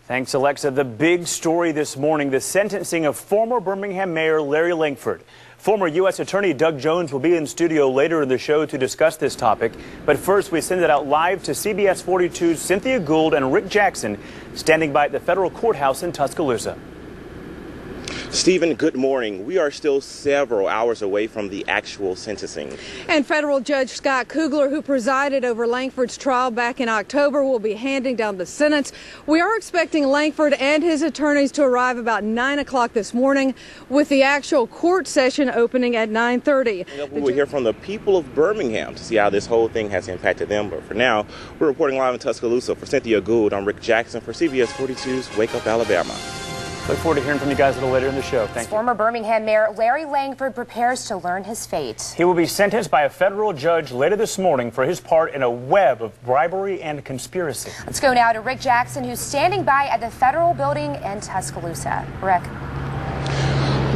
Thanks, Alexa. The big story this morning, the sentencing of former Birmingham Mayor Larry Langford. Former U.S. Attorney Doug Jones will be in studio later in the show to discuss this topic. But first, we send it out live to CBS 42's Cynthia Gould and Rick Jackson, standing by at the federal courthouse in Tuscaloosa. Stephen, good morning. We are still several hours away from the actual sentencing. And federal Judge Scott Kugler, who presided over Langford's trial back in October, will be handing down the sentence. We are expecting Langford and his attorneys to arrive about 9 o'clock this morning, with the actual court session opening at 9:30. We will hear from the people of Birmingham to see how this whole thing has impacted them. But for now, we're reporting live in Tuscaloosa. For Cynthia Gould, I'm Rick Jackson for CBS 42's Wake Up Alabama. Look forward to hearing from you guys a little later in the show. Thank you. Former Birmingham Mayor Larry Langford prepares to learn his fate. He will be sentenced by a federal judge later this morning for his part in a web of bribery and conspiracy. Let's go now to Rick Jackson, who's standing by at the federal building in Tuscaloosa. Rick.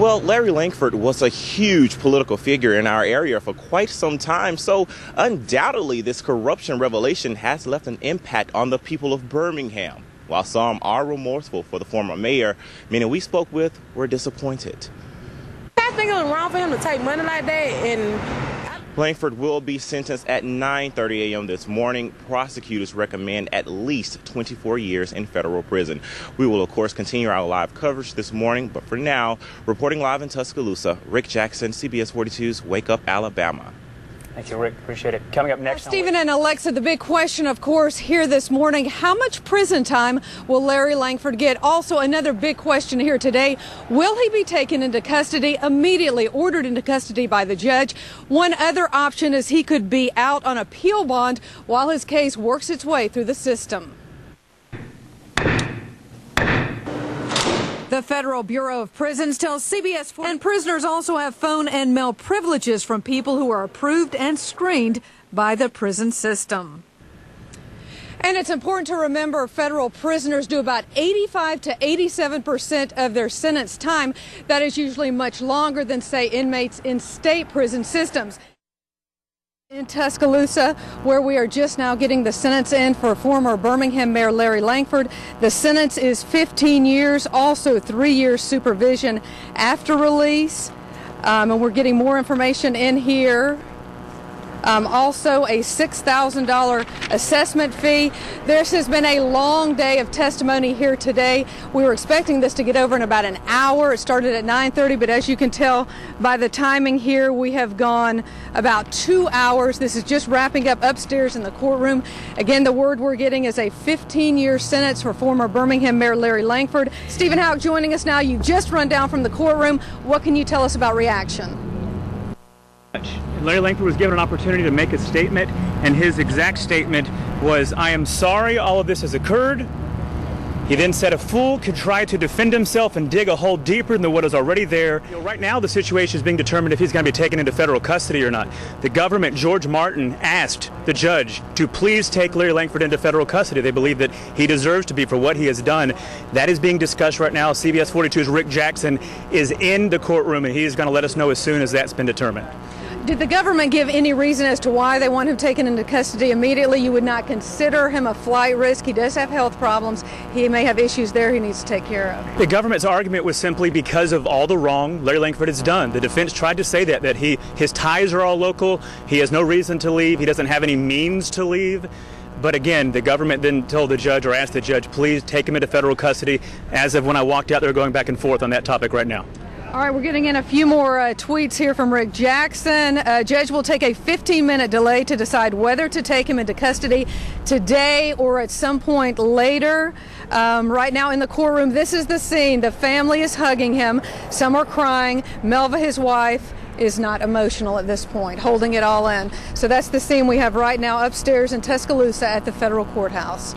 Well, Larry Langford was a huge political figure in our area for quite some time, so undoubtedly this corruption revelation has left an impact on the people of Birmingham. While some are remorseful for the former mayor, many we spoke with were disappointed. I think it was wrong for him to take money like that. And Langford will be sentenced at 9:30 a.m. this morning. Prosecutors recommend at least 24 years in federal prison. We will, of course, continue our live coverage this morning, but for now, reporting live in Tuscaloosa, Rick Jackson, CBS 42's Wake Up Alabama. Thank you, Rick. Appreciate it. Coming up next. Stephen and Alexa, the big question, of course, here this morning, how much prison time will Larry Langford get? Also, another big question here today, will he be taken into custody immediately, ordered into custody by the judge? One other option is he could be out on appeal bond while his case works its way through the system. The Federal Bureau of Prisons tells CBS 4, and prisoners also have phone and mail privileges from people who are approved and screened by the prison system. And it's important to remember federal prisoners do about 85 to 87% of their sentence time. That is usually much longer than, say, inmates in state prison systems. In Tuscaloosa, where we are just now getting the sentence in for former Birmingham Mayor Larry Langford. The sentence is 15 years, also 3 years supervision after release. And we're getting more information in here. Also a $6,000 assessment fee. This has been a long day of testimony here today. We were expecting this to get over in about an hour. It started at 9:30, but as you can tell by the timing here, we have gone about 2 hours. This is just wrapping up upstairs in the courtroom. Again, the word we're getting is a 15-year sentence for former Birmingham Mayor Larry Langford. Stephen Houck joining us now. You just run down from the courtroom. What can you tell us about reaction? Larry Langford was given an opportunity to make a statement, and his exact statement was, "I am sorry all of this has occurred." He then said a fool could try to defend himself and dig a hole deeper than what is already there. Right now, the situation is being determined if he's going to be taken into federal custody or not. The government, George Martin, asked the judge to please take Larry Langford into federal custody. They believe that he deserves to be for what he has done. That is being discussed right now. CBS 42's Rick Jackson is in the courtroom, and he is going to let us know as soon as that's been determined. Did the government give any reason as to why they want him taken into custody immediately? You would not consider him a flight risk. He does have health problems. He may have issues there he needs to take care of. The government's argument was simply because of all the wrong Larry Langford has done. The defense tried to say that his ties are all local. He has no reason to leave. He doesn't have any means to leave. But again, the government then told the judge or asked the judge, please take him into federal custody. As of when I walked out, they're going back and forth on that topic right now. All right, we're getting in a few more tweets here from Rick Jackson. Judge will take a 15-minute delay to decide whether to take him into custody today or at some point later. Right now in the courtroom, this is the scene. The family is hugging him. Some are crying. Melva, his wife, is not emotional at this point, holding it all in. So that's the scene we have right now upstairs in Tuscaloosa at the federal courthouse.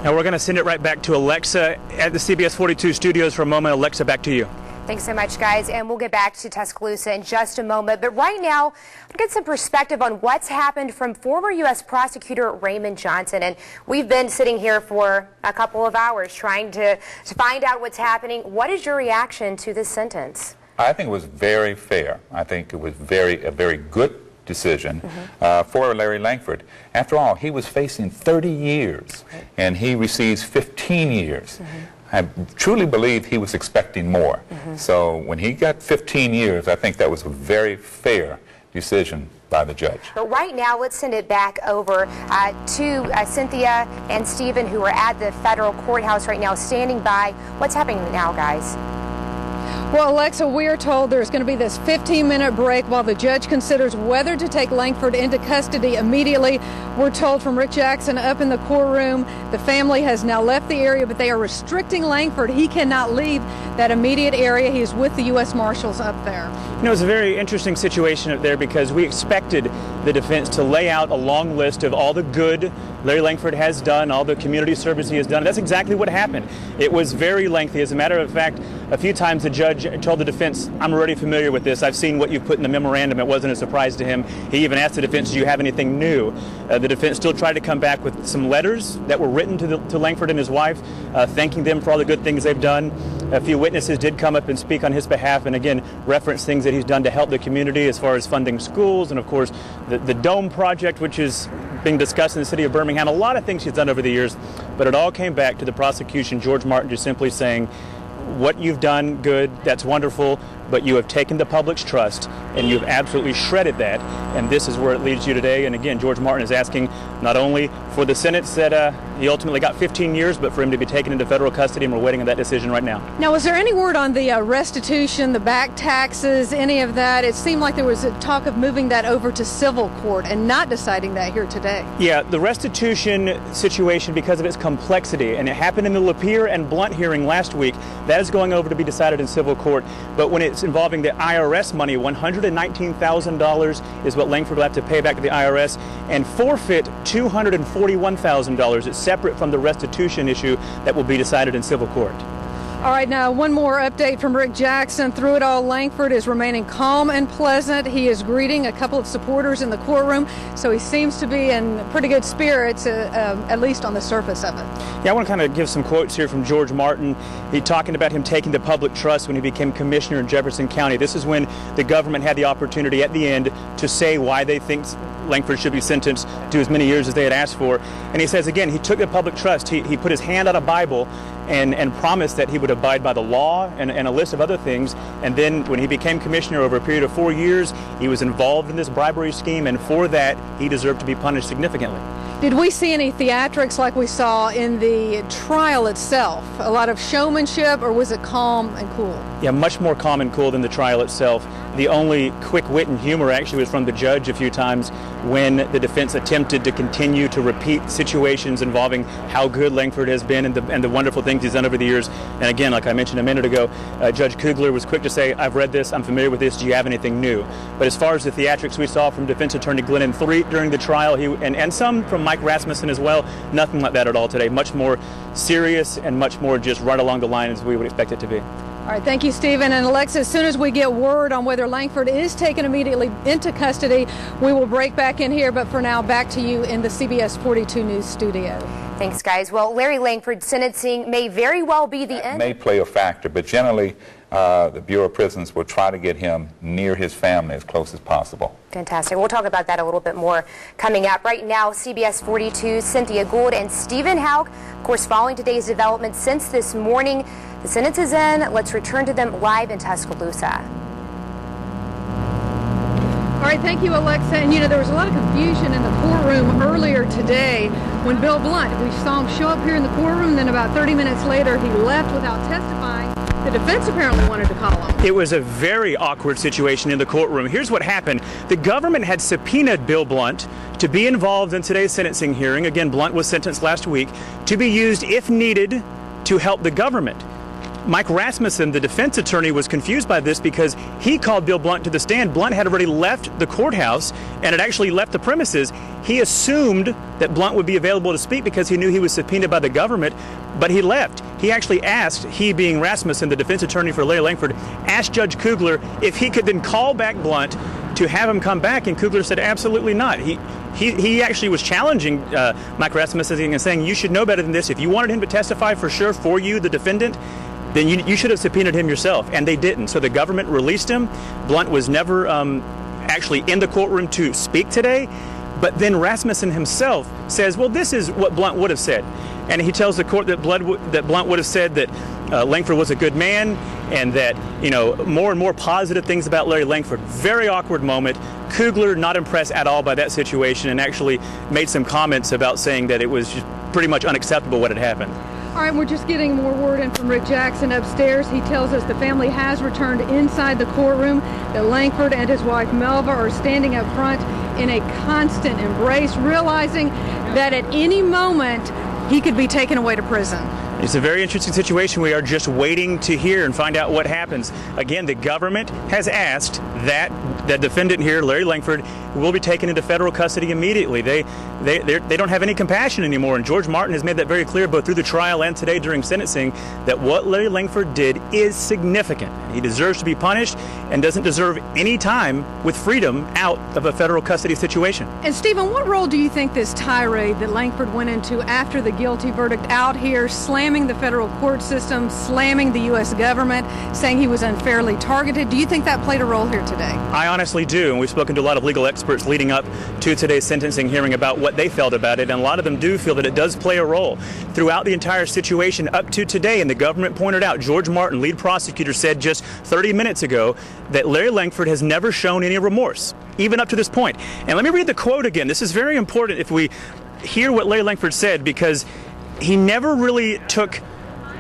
Now we're going to send it right back to Alexa at the CBS 42 studios for a moment. Alexa, back to you. Thanks so much, guys, and we'll get back to Tuscaloosa in just a moment. But right now, we'll get some perspective on what's happened from former U.S. Prosecutor Raymond Johnson. And we've been sitting here for a couple of hours trying to find out what's happening. What is your reaction to this sentence? I think it was very fair. I think it was a very good decision for Larry Langford. After all, he was facing 30 years, and he receives 15 years. I truly believe he was expecting more. So when he got 15 years, I think that was a very fair decision by the judge. But right now, let's send it back over to Cynthia and Stephen, who are at the federal courthouse right now, standing by. What's happening now, guys? Well, Alexa, we are told there's going to be this 15-minute break while the judge considers whether to take Langford into custody immediately. We're told from Rick Jackson up in the courtroom, the family has now left the area, but they are restricting Langford. He cannot leave that immediate area. He is with the U.S. Marshals up there. You know, it's a very interesting situation up there because we expected the defense to lay out a long list of all the good Larry Langford has done, all the community service he has done. That's exactly what happened. It was very lengthy. As a matter of fact, a few times the judge told the defense, I'm already familiar with this. I've seen what you put in the memorandum. It wasn't a surprise to him. He even asked the defense, do you have anything new? The defense still tried to come back with some letters that were written to Langford and his wife, thanking them for all the good things they've done. A few witnesses did come up and speak on his behalf and again reference things that he's done to help the community as far as funding schools and of course the Dome project, which is being discussed in the city of Birmingham. A lot of things he's done over the years, but it all came back to the prosecution, George Martin, just simply saying, what you've done, good, that's wonderful, but you have taken the public's trust and you've absolutely shredded that, and this is where it leads you today. And again, George Martin is asking not only for the sentence that he ultimately got 15 years, but for him to be taken into federal custody, and we're waiting on that decision right now. Now, was there any word on the restitution, the back taxes, any of that? It seemed like there was a talk of moving that over to civil court and not deciding that here today. Yeah, the restitution situation, because of its complexity, and it happened in the Lapeer and Blunt hearing last week, that is going over to be decided in civil court. But when it's involving the IRS money, $119,000 is what Langford will have to pay back to the IRS, and forfeit $241,000. It's separate from the restitution issue that will be decided in civil court. All right, now one more update from Rick Jackson. Through it all, Langford is remaining calm and pleasant. He is greeting a couple of supporters in the courtroom, so he seems to be in pretty good spirits, at least on the surface of it. Yeah, I want to kind of give some quotes here from George Martin. He's talking about him taking the public trust when he became commissioner in Jefferson County. This is when the government had the opportunity at the end to say why they think Langford should be sentenced to as many years as they had asked for. And he says, again, he took the public trust. He put his hand on a Bible and promised that he would abide by the law and a list of other things. And then when he became commissioner over a period of 4 years, he was involved in this bribery scheme, and for that, he deserved to be punished significantly. Did we see any theatrics like we saw in the trial itself? A lot of showmanship, or was it calm and cool? Yeah, much more calm and cool than the trial itself. The only quick wit and humor actually was from the judge a few times when the defense attempted to continue to repeat situations involving how good Langford has been and the wonderful things he's done over the years. And again, like I mentioned a minute ago, Judge Kugler was quick to say, I've read this, I'm familiar with this, do you have anything new? But as far as the theatrics we saw from defense attorney Glennon Threet during the trial, and some from Mike Rasmussen as well, nothing like that at all today. Much more serious and much more just right along the line as we would expect it to be. All right, thank you, Stephen. And Alexa, as soon as we get word on whether Langford is taken immediately into custody, we will break back in here. But for now, back to you in the CBS 42 News studio. Thanks, guys. Well, Larry Langford's sentencing may very well be the end. May play a factor, but generally, the Bureau of Prisons will try to get him near his family as close as possible. Fantastic. We'll talk about that a little bit more coming up. Right now, CBS 42's Cynthia Gould and Stephen Houck, of course, following today's developments since this morning. The sentence is in. Let's return to them live in Tuscaloosa. All right, thank you, Alexa. And, you know, there was a lot of confusion in the courtroom earlier today when Bill Blunt, we saw him show up here in the courtroom, then about 30 minutes later, he left without testifying. The defense apparently wanted to call him. It was a very awkward situation in the courtroom. Here's what happened. The government had subpoenaed Bill Blunt to be involved in today's sentencing hearing. Again, Blunt was sentenced last week, to be used, if needed, to help the government. Mike Rasmussen, the defense attorney, was confused by this because he called Bill Blunt to the stand. Blunt had already left the courthouse and had actually left the premises. He assumed that Blunt would be available to speak because he knew he was subpoenaed by the government, but he left. He actually asked, he being Rasmussen, the defense attorney for Larry Langford, asked Judge Kugler if he could then call back Blunt to have him come back, and Kugler said absolutely not. He actually was challenging Mike Rasmussen and saying, you should know better than this. If you wanted him to testify for sure for you, the defendant, then you should have subpoenaed him yourself, and they didn't. So the government released him. Blunt was never actually in the courtroom to speak today. But then Rasmussen himself says, well, this is what Blunt would have said. And he tells the court that Blunt would have said that Langford was a good man and that, more and more positive things about Larry Langford. Very awkward moment. Kugler not impressed at all by that situation and actually made some comments about saying that it was just pretty much unacceptable what had happened. All right, we're just getting more word in from Rick Jackson upstairs. He tells us the family has returned inside the courtroom, that Langford and his wife Melva are standing up front in a constant embrace, realizing that at any moment he could be taken away to prison. It's a very interesting situation. We are just waiting to hear and find out what happens. Again, the government has asked that the defendant here, Larry Langford, will be taken into federal custody immediately. They don't have any compassion anymore, and George Martin has made that very clear both through the trial and today during sentencing that what Larry Langford did is significant. He deserves to be punished and doesn't deserve any time with freedom out of a federal custody situation. And Stephen, what role do you think this tirade that Langford went into after the guilty verdict out here, slamming the federal court system, slamming the U.S. government, saying he was unfairly targeted, do you think that played a role here today? I honestly do, and we've spoken to a lot of legal experts leading up to today's sentencing hearing about what they felt about it, and a lot of them do feel that it does play a role throughout the entire situation up to today. And the government pointed out, George Martin, lead prosecutor, said just 30 minutes ago that Larry Langford has never shown any remorse, even up to this point. And let me read the quote again. This is very important if we hear what Larry Langford said, because he never really took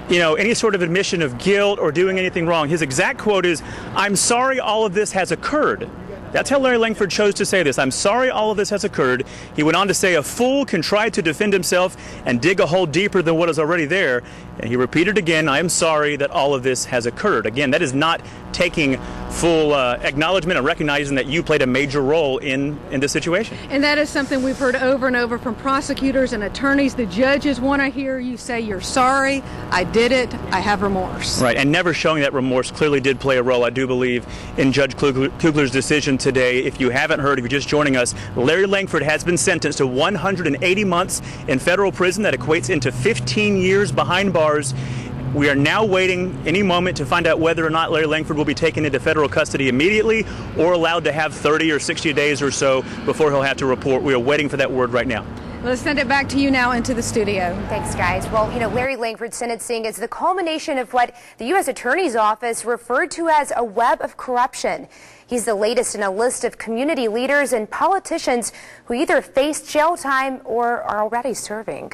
any sort of admission of guilt or doing anything wrong. His exact quote is, "I'm sorry all of this has occurred." That's how Larry Langford chose to say this. "I'm sorry all of this has occurred." He went on to say, "A fool can try to defend himself and dig a hole deeper than what is already there." And he repeated again, "I am sorry that all of this has occurred." Again, that is not taking full acknowledgement and recognizing that you played a major role in this situation. And that is something we've heard over and over from prosecutors and attorneys. The judges want to hear you say, "You're sorry, I did it, I have remorse." Right, and never showing that remorse clearly did play a role, I do believe, in Judge Kugler's decision today. If you haven't heard, if you're just joining us, Larry Langford has been sentenced to 180 months in federal prison. That equates into 15 years behind bars. We are now waiting any moment to find out whether or not Larry Langford will be taken into federal custody immediately or allowed to have 30 or 60 days or so before he'll have to report. We are waiting for that word right now. Let's send it back to you now into the studio. Thanks, guys. Well, Larry Langford's sentencing is the culmination of what the U.S. Attorney's Office referred to as a web of corruption. He's the latest in a list of community leaders and politicians who either faced jail time or are already serving.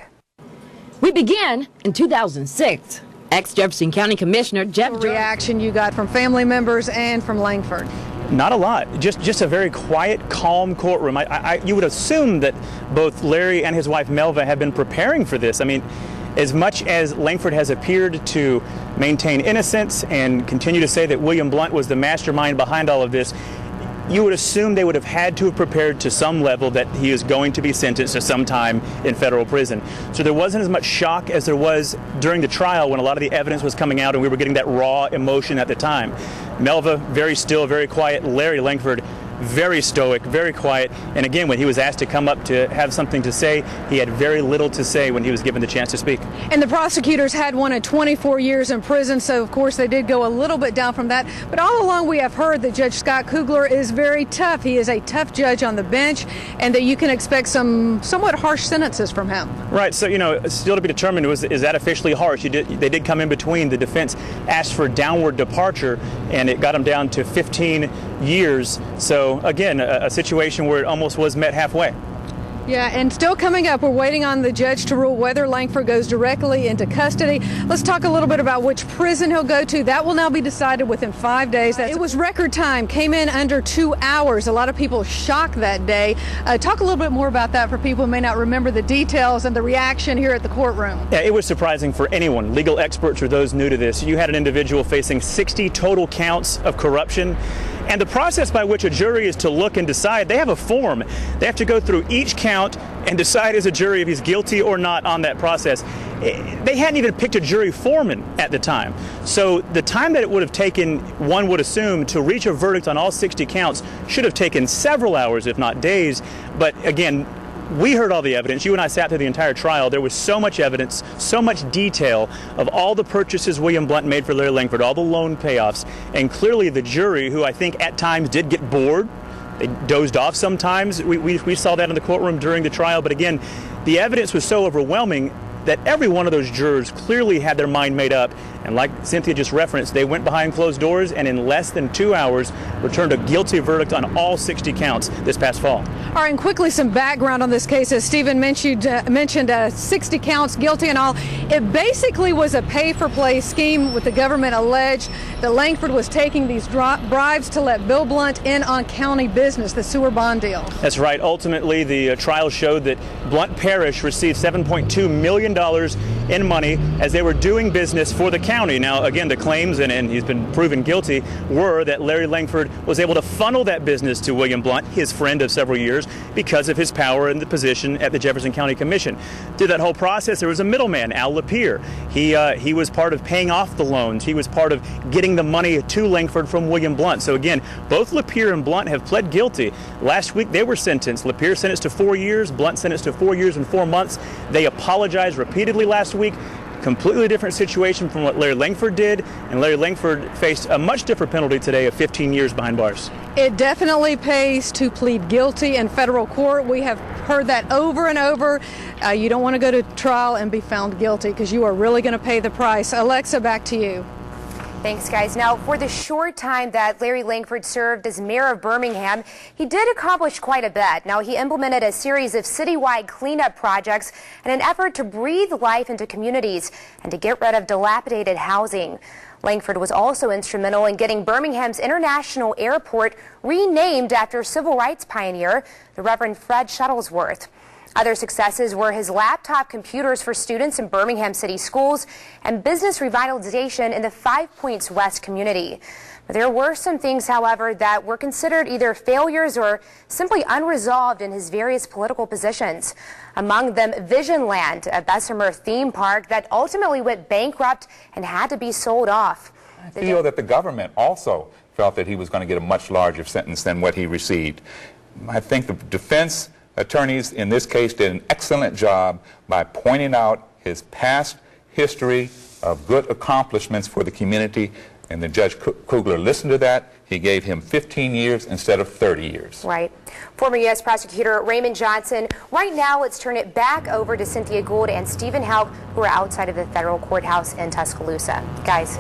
We began in 2006. Ex-Jefferson County Commissioner Jeff What reaction you got from family members and from Langford? Not a lot. Just a very quiet, calm courtroom. You would assume that both Larry and his wife Melva have been preparing for this. I mean, as much as Langford has appeared to maintain innocence and continue to say that William Blunt was the mastermind behind all of this, you would assume they would have had to have prepared to some level that he is going to be sentenced to some time in federal prison. So there wasn't as much shock as there was during the trial when a lot of the evidence was coming out and we were getting that raw emotion at the time. Melva, very still, very quiet. Larry Langford, very stoic, very quiet. And again, when he was asked to come up to have something to say, he had very little to say when he was given the chance to speak. And the prosecutors had one at 24 years in prison, so of course they did go a little bit down from that. But all along we have heard that Judge Scott Kugler is very tough. He is a tough judge on the bench, and that you can expect some somewhat harsh sentences from him. Right, so still to be determined, is that officially harsh? They did come in between. The defense asked for downward departure, and it got him down to 15 years. So again, a situation where it almost was met halfway. Yeah, and still coming up, we're waiting on the judge to rule whether Langford goes directly into custody. Let's talk a little bit about which prison he'll go to. That will now be decided within 5 days. It was record time, came in under 2 hours. A lot of people shocked that day. Talk a little bit more about that for people who may not remember the details and the reaction here at the courtroom. Yeah, it was surprising for anyone, legal experts or those new to this. You had an individual facing 60 total counts of corruption. And the process by which a jury is to look and decide, they have a form. They have to go through each count and decide as a jury if he's guilty or not on that process. They hadn't even picked a jury foreman at the time. So the time that it would have taken, one would assume, to reach a verdict on all 60 counts should have taken several hours, if not days. But again, we heard all the evidence. You and I sat through the entire trial. There was so much evidence, so much detail of all the purchases William Blunt made for Larry Langford, all the loan payoffs, and clearly the jury, who I think at times did get bored They dozed off sometimes. We saw that in the courtroom during the trial. But again, the evidence was so overwhelming that every one of those jurors clearly had their mind made up. And like Cynthia just referenced, they went behind closed doors and in less than 2 hours returned a guilty verdict on all 60 counts this past fall. All right, and quickly some background on this case. As Stephen mentioned 60 counts, guilty and all. It basically was a pay-for-play scheme with the government alleged that Langford was taking these bribes to let Bill Blunt in on county business, the sewer bond deal. That's right. Ultimately, the trial showed that Blunt Parish received $7.2 million in money as they were doing business for the county. Now, again, the claims, and he's been proven guilty, were that Larry Langford was able to funnel that business to William Blunt, his friend of several years, because of his power and the position at the Jefferson County Commission. Through that whole process, there was a middleman, Al Lapierre. He was part of paying off the loans. He was part of getting the money to Langford from William Blunt. So again, both Lapierre and Blunt have pled guilty. Last week, they were sentenced. Lapierre sentenced to 4 years, Blunt sentenced to 4 years and 4 months. They apologized repeatedly last week. Completely different situation from what Larry Langford did, and Larry Langford faced a much different penalty today of 15 years behind bars. It definitely pays to plead guilty in federal court. We have heard that over and over. You don't want to go to trial and be found guilty because you are really going to pay the price. Alexa, back to you. Thanks, guys. Now, for the short time that Larry Langford served as mayor of Birmingham, he did accomplish quite a bit. Now, he implemented a series of citywide cleanup projects in an effort to breathe life into communities and to get rid of dilapidated housing. Langford was also instrumental in getting Birmingham's International Airport renamed after civil rights pioneer, the Reverend Fred Shuttlesworth. Other successes were his laptop computers for students in Birmingham City schools and business revitalization in the 5 Points West community. But there were some things, however, that were considered either failures or simply unresolved in his various political positions. Among them, Visionland, a Bessemer theme park that ultimately went bankrupt and had to be sold off. I feel that the government also felt that he was going to get a much larger sentence than what he received. I think the defense attorneys in this case did an excellent job by pointing out his past history of good accomplishments for the community, and the Judge Kugler listened to that. He gave him 15 years instead of 30 years. Right. Former U.S. Prosecutor Raymond Johnson. Right now, let's turn it back over to Cynthia Gould and Stephen Houck, who are outside of the federal courthouse in Tuscaloosa. Guys.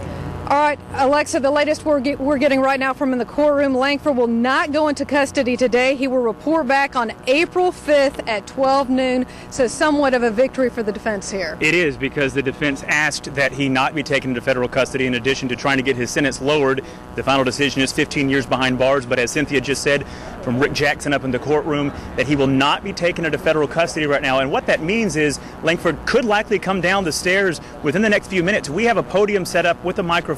All right, Alexa, the latest we're getting right now from in the courtroom, Langford will not go into custody today. He will report back on April 5th at 12 noon, so somewhat of a victory for the defense here. It is, because the defense asked that he not be taken into federal custody in addition to trying to get his sentence lowered. The final decision is 15 years behind bars, but as Cynthia just said from Rick Jackson up in the courtroom, that he will not be taken into federal custody right now. And what that means is Langford could likely come down the stairs within the next few minutes. We have a podium set up with a microphone.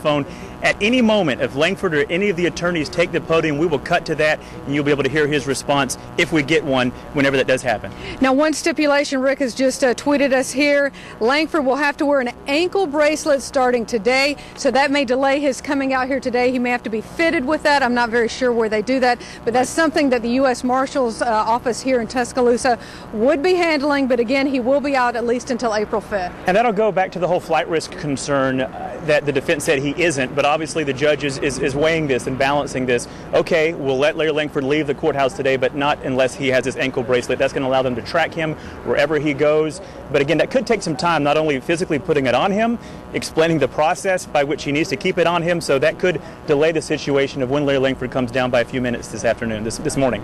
At any moment, if Langford or any of the attorneys take the podium, we will cut to that, and you'll be able to hear his response if we get one, whenever that does happen. Now, one stipulation, Rick has just tweeted us here. Langford will have to wear an ankle bracelet starting today, so that may delay his coming out here today. He may have to be fitted with that. I'm not very sure where they do that, but that's something that the U.S. Marshal's office here in Tuscaloosa would be handling. But again, he will be out at least until April 5th. And that'll go back to the whole flight risk concern that the defense said he isn't, but obviously the judge is weighing this and balancing this. Okay, we'll let Larry Langford leave the courthouse today, but not unless he has his ankle bracelet. That's going to allow them to track him wherever he goes. But again, that could take some time, not only physically putting it on him, explaining the process by which he needs to keep it on him, so that could delay the situation of when Larry Langford comes down by a few minutes this afternoon, this morning.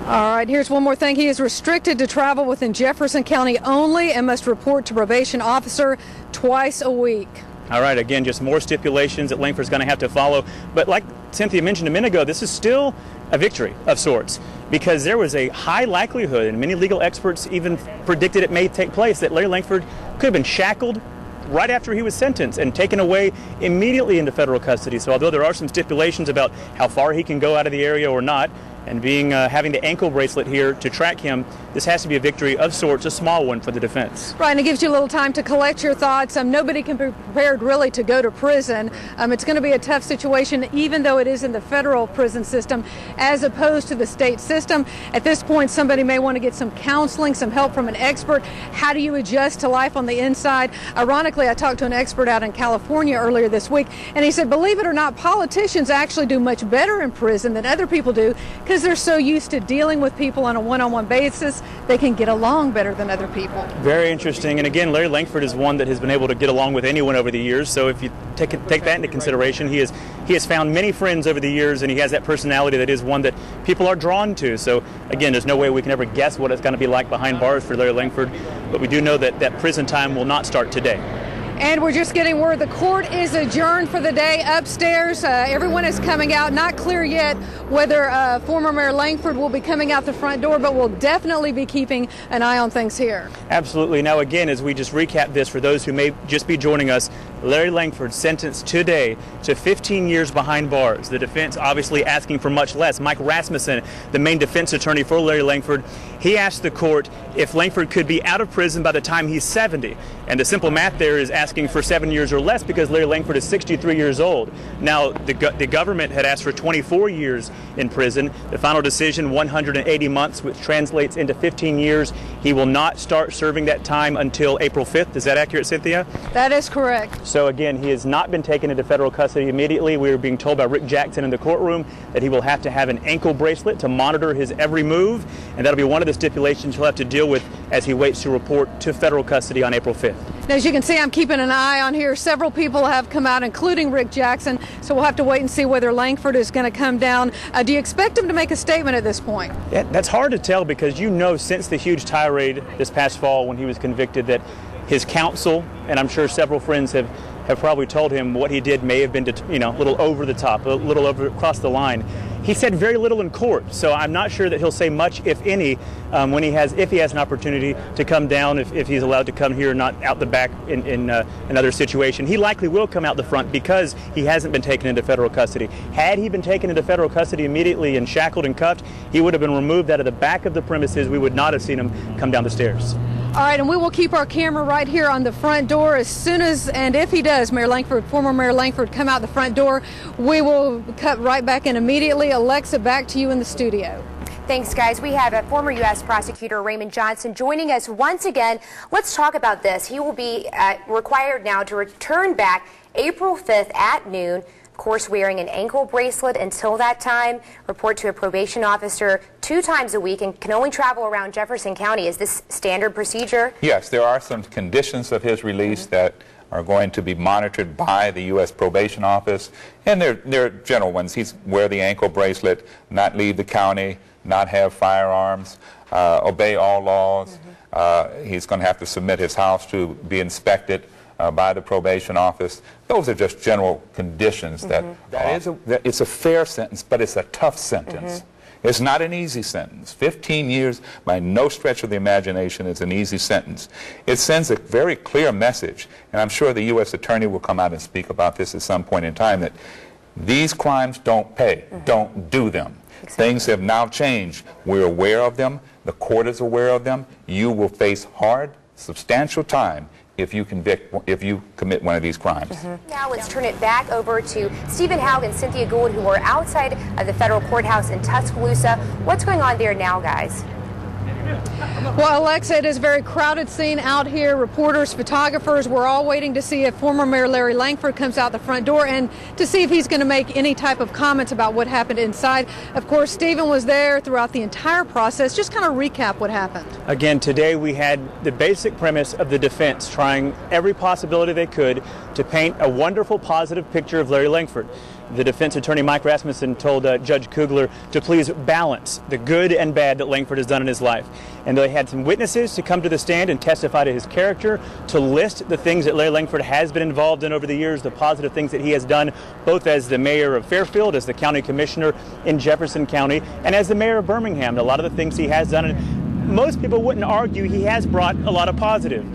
All right, here's one more thing. He is restricted to travel within Jefferson County only and must report to probation officer twice a week. All right, again, just more stipulations that Langford's going to have to follow. But like Cynthia mentioned a minute ago, this is still a victory of sorts, because there was a high likelihood, and many legal experts even predicted it may take place, that Larry Langford could have been shackled right after he was sentenced and taken away immediately into federal custody. So although there are some stipulations about how far he can go out of the area or not, And having the ankle bracelet here to track him, this has to be a victory of sorts, a small one for the defense. Right, and it gives you a little time to collect your thoughts. Nobody can be prepared really to go to prison. It's going to be a tough situation, even though it is in the federal prison system, as opposed to the state system. At this point, somebody may want to get some counseling, some help from an expert. How do you adjust to life on the inside? Ironically, I talked to an expert out in California earlier this week, and he said, believe it or not, politicians actually do much better in prison than other people do, because they're so used to dealing with people on a one-on-one basis, they can get along better than other people. Very interesting. And again, Larry Langford is one that has been able to get along with anyone over the years. So if you take that into consideration, he has found many friends over the years, and he has that personality that is one that people are drawn to. So again, there's no way we can ever guess what it's going to be like behind bars for Larry Langford, but we do know that prison time will not start today. And we're just getting word the court is adjourned for the day upstairs. Everyone is coming out. Not clear yet whether former Mayor Langford will be coming out the front door, but we'll definitely be keeping an eye on things here. Absolutely. Now, again, as we just recap this for those who may just be joining us, Larry Langford sentenced today to 15 years behind bars. The defense obviously asking for much less. Mike Rasmussen, the main defense attorney for Larry Langford, he asked the court if Langford could be out of prison by the time he's 70. And the simple math there is asking for 7 years or less, because Larry Langford is 63 years old. Now, the government had asked for 24 years in prison. The final decision, 180 months, which translates into 15 years. He will not start serving that time until April 5th. Is that accurate, Cynthia? That is correct. So again, he has not been taken into federal custody immediately. We were being told by Rick Jackson in the courtroom that he will have to have an ankle bracelet to monitor his every move, and that'll be one of the stipulations he'll have to deal with as he waits to report to federal custody on April 5th. Now, as you can see, I'm keeping an eye on here. Several people have come out, including Rick Jackson, so we'll have to wait and see whether Langford is going to come down. Do you expect him to make a statement at this point? Yeah, that's hard to tell, because since the huge tirade this past fall when he was convicted, that his counsel, and I'm sure several friends have probably told him what he did may have been a little over the top, a little across the line. He said very little in court, so I'm not sure that he'll say much, if any, if he has an opportunity to come down, if he's allowed to come here, not out the back in another situation. He likely will come out the front because he hasn't been taken into federal custody. Had he been taken into federal custody immediately and shackled and cuffed, he would have been removed out of the back of the premises. We would not have seen him come down the stairs. All right, and we will keep our camera right here on the front door. As soon as, and if he does, former Mayor Langford, come out the front door, we will cut right back in immediately. Alexa, back to you in the studio. Thanks, guys. We have a former U.S. prosecutor, Raymond Johnson, joining us once again. Let's talk about this. He will be required now to return back April 5th at noon. Of course, wearing an ankle bracelet until that time, report to a probation officer 2 times a week, and can only travel around Jefferson County. Is this standard procedure? Yes, there are some conditions of his release that are going to be monitored by the U.S. Probation Office, and they're general ones. He's wear the ankle bracelet, not leave the county, not have firearms, obey all laws. He's going to have to submit his house to be inspected by the probation office. Those are just general conditions that it's a fair sentence, but it's a tough sentence. It's not an easy sentence. 15 years, by no stretch of the imagination, is an easy sentence. It sends a very clear message, and I'm sure the U.S. Attorney will come out and speak about this at some point in time, that these crimes don't pay. Don't do them. Exactly. Things have now changed. We're aware of them. The court is aware of them. You will face hard, substantial time if you commit one of these crimes. Now let's turn it back over to Stephen Haug and Cynthia Gould, who are outside of the federal courthouse in Tuscaloosa. What's going on there now, guys? Well, Alexa, it is a very crowded scene out here. Reporters, photographers, we're all waiting to see if former Mayor Larry Langford comes out the front door and to see if he's going to make any type of comments about what happened inside. Of course, Stephen was there throughout the entire process. Just kind of recap what happened. Again, today we had the basic premise of the defense trying every possibility they could to paint a wonderful, positive picture of Larry Langford. The defense attorney, Mike Rasmussen, told Judge Kugler to please balance the good and bad that Langford has done in his life. And they had some witnesses to come to the stand and testify to his character, to list the things that Larry Langford has been involved in over the years, the positive things that he has done, both as the mayor of Fairfield, as the county commissioner in Jefferson County, and as the mayor of Birmingham. A lot of the things he has done, and most people wouldn't argue he has brought a lot of positive.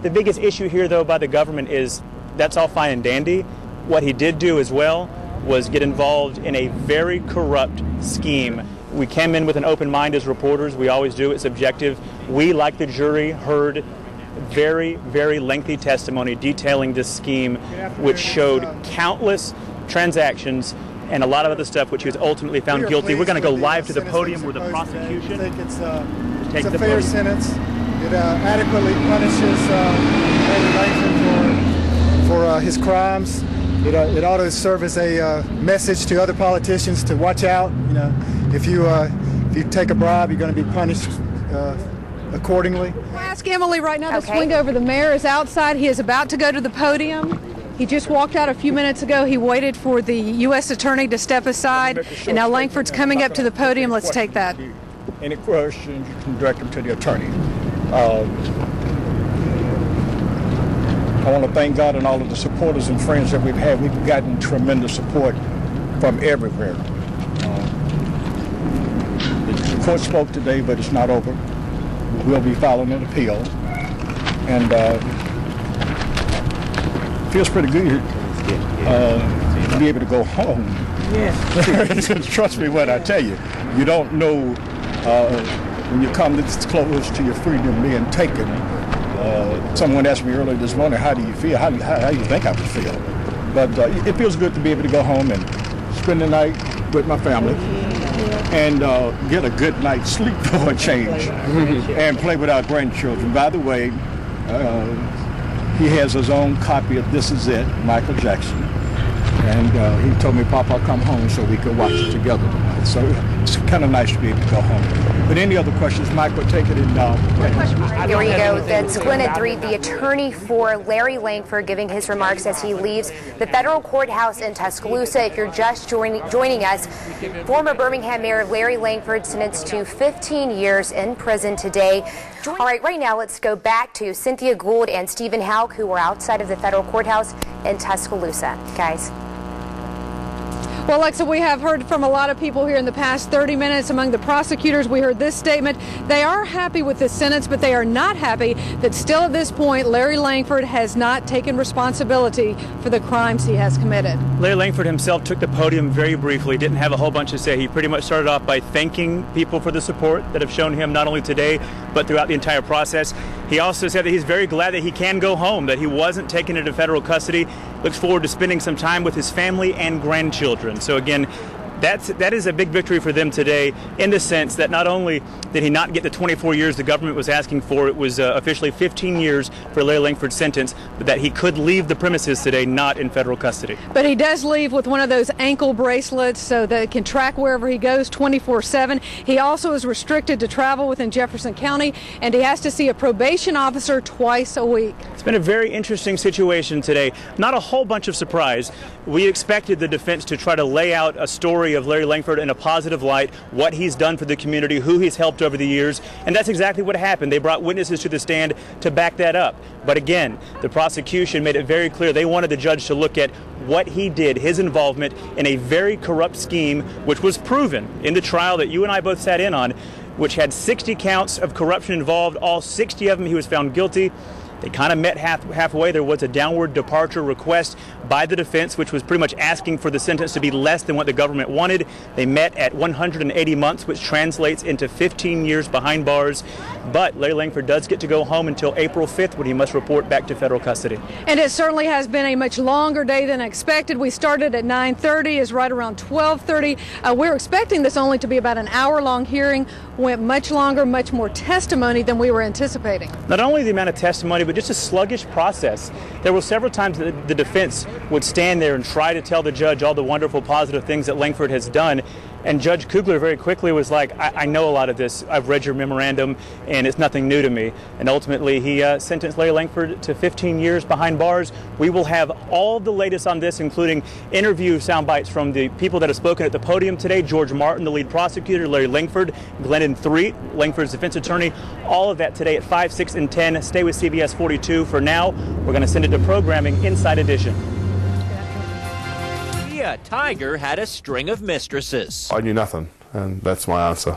The biggest issue here, though, by the government is that's all fine and dandy. What he did do as well was get involved in a very corrupt scheme We came in with an open mind as reporters. We always do. It's objective. We, like the jury, heard very, very lengthy testimony detailing this scheme, which showed countless transactions and a lot of other stuff, which he was ultimately found guilty. We're going to go live to the podium where the prosecution it's a fair sentence. It adequately punishes Langford for his crimes. It ought to serve as a message to other politicians to watch out. You know, if you take a bribe, you're going to be punished accordingly. We'll ask Emily right now to swing over. The mayor is outside. He is about to go to the podium. He just walked out a few minutes ago. He waited for the U.S. attorney to step aside, and now Langford's coming up to the podium. Let's take that. Any questions, you can direct them to the attorney. I want to thank God and all of the supporters and friends that we've had. We've gotten tremendous support from everywhere. The court spoke today, but it's not over. We'll be filing an appeal, and it feels pretty good to be able to go home. Yes. Trust me when I tell you. You don't know when you come this close to your freedom being taken. Someone asked me earlier this morning, how do you feel? How do you think I would feel? But it feels good to be able to go home and spend the night with my family and get a good night's sleep for a change and play with our grandchildren. By the way, he has his own copy of This Is It, Michael Jackson. And he told me, Papa, I'll come home so we could watch it together tonight. So it's kind of nice to be able to go home. But any other questions, Mike will take it in now. Here we go. That's Glenn at 3, the attorney for Larry Langford, giving his remarks as he leaves the federal courthouse in Tuscaloosa. If you're just joining us, former Birmingham Mayor Larry Langford sentenced to 15 years in prison today. All right, right now let's go back to Cynthia Gould and Stephen Houck, who were outside of the federal courthouse in Tuscaloosa. Guys. Well, Alexa, we have heard from a lot of people here in the past 30 minutes. Among the prosecutors, we heard this statement. They are happy with this sentence, but they are not happy that still at this point, Larry Langford has not taken responsibility for the crimes he has committed. Larry Langford himself took the podium very briefly, didn't have a whole bunch to say. He pretty much started off by thanking people for the support that have shown him not only today, but throughout the entire process. He also said that he's very glad that he can go home, that he wasn't taken into federal custody, looks forward to spending some time with his family and grandchildren. So again, that is a big victory for them today, in the sense that not only did he not get the 24 years the government was asking for, it was officially 15 years for Larry Langford's sentence, but that he could leave the premises today not in federal custody. But he does leave with one of those ankle bracelets so that it can track wherever he goes 24/7. He also is restricted to travel within Jefferson County, and he has to see a probation officer twice a week. It's been a very interesting situation today. Not a whole bunch of surprise. We expected the defense to try to lay out a story of Larry Langford in a positive light, what he's done for the community, who he's helped over the years, and that's exactly what happened. They brought witnesses to the stand to back that up. But again, the prosecution made it very clear they wanted the judge to look at what he did, his involvement in a very corrupt scheme, which was proven in the trial that you and I both sat in on, which had 60 counts of corruption involved. All 60 of them he was found guilty. They kind of met halfway. There was a downward departure request by the defense, which was pretty much asking for the sentence to be less than what the government wanted. They met at 180 months, which translates into 15 years behind bars. But Larry Langford does get to go home until April 5th, when he must report back to federal custody. And it certainly has been a much longer day than expected. We started at 9:30, is right around 12:30. We're expecting this only to be about an hour-long hearing. Went much longer, much more testimony than we were anticipating. Not only the amount of testimony, but just a sluggish process. There were several times that the defense would stand there and try to tell the judge all the wonderful, positive things that Langford has done. And Judge Kugler very quickly was like, I know a lot of this. I've read your memorandum, and it's nothing new to me. And ultimately, he sentenced Larry Langford to 15 years behind bars. We will have all the latest on this, including interview sound bites from the people that have spoken at the podium today. George Martin, the lead prosecutor, Larry Langford, Glennon 3, Langford's defense attorney. All of that today at 5, 6, and 10. Stay with CBS 42. For now, we're going to send it to programming Inside Edition. Tiger had a string of mistresses. I knew nothing, and that's my answer.